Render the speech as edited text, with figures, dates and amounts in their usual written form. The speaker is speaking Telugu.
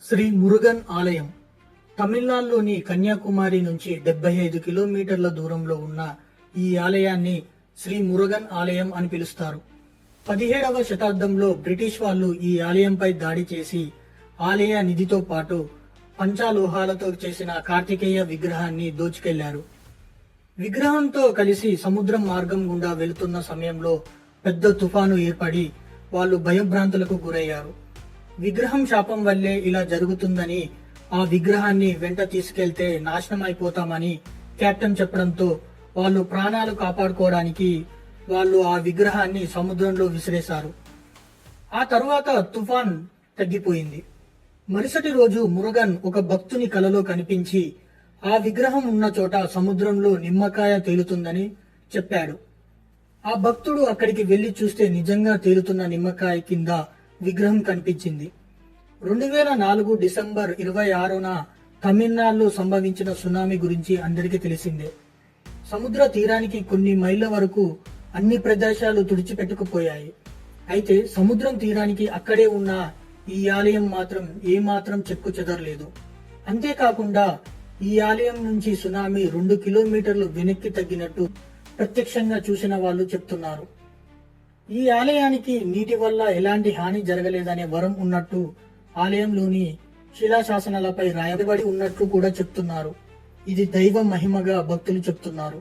శ్రీ మురుగన్ ఆలయం తమిళనాడులోని కన్యాకుమారి నుంచి 75 కిలోమీటర్ల దూరంలో ఉన్న ఈ ఆలయాన్ని శ్రీ మురుగన్ ఆలయం అని పిలుస్తారు. 17వ శతాబ్దంలో బ్రిటిష్ వాళ్ళు ఈ ఆలయంపై దాడి చేసి ఆలయ నిధితో పాటు పంచలోహాలతో చేసిన కార్తికేయ విగ్రహాన్ని దోచుకెళ్లారు. విగ్రహంతో కలిసి సముద్రం మార్గం గుండా వెళుతున్న సమయంలో పెద్ద తుఫాను ఏర్పడి వాళ్ళు భయభ్రాంతులకు గురయ్యారు. విగ్రహం శాపం వల్లే ఇలా జరుగుతుందని, ఆ విగ్రహాన్ని వెంట తీసుకెళ్తే నాశనం అయిపోతామని కెప్టెన్ చెప్పడంతో వాళ్ళు ప్రాణాలు కాపాడుకోవడానికి వాళ్ళు ఆ విగ్రహాన్ని సముద్రంలో విసిరేశారు. ఆ తరువాత తుఫాన్ తగ్గిపోయింది. మరుసటి రోజు మురుగన్ ఒక భక్తుని కలలో కనిపించి ఆ విగ్రహం ఉన్న చోట సముద్రంలో నిమ్మకాయ తేలుతుందని చెప్పాడు. ఆ భక్తుడు అక్కడికి వెళ్లి చూస్తే నిజంగా తేలుతున్న నిమ్మకాయ కింద విగ్రహం కనిపించింది. 2004 డిసెంబర్ 26న తమిళనాడులో సంభవించిన సునామీ గురించి అందరికీ తెలిసిందే. సముద్ర తీరానికి కొన్ని మైళ్ళ వరకు అన్ని ప్రదేశాలు తుడిచిపెట్టుకుపోయాయి. అయితే సముద్రం తీరానికి అక్కడే ఉన్న ఈ ఆలయం మాత్రం ఏమాత్రం చెక్కు చెదరలేదు. అంతేకాకుండా ఈ ఆలయం నుంచి సునామీ 2 కిలోమీటర్లు వెనక్కి తగ్గినట్టు ప్రత్యక్షంగా చూసిన వాళ్ళు చెప్తున్నారు. ఈ ఆలయానికి నీటి వల్ల ఎలాంటి హాని జరగలేదనే వరం ఉన్నట్టు ఆలయంలోని శిలాశాసనాలపై రాయబడి ఉన్నట్లు కూడా చెప్తున్నారు. ఇది దైవ మహిమగా భక్తులు చెప్తున్నారు.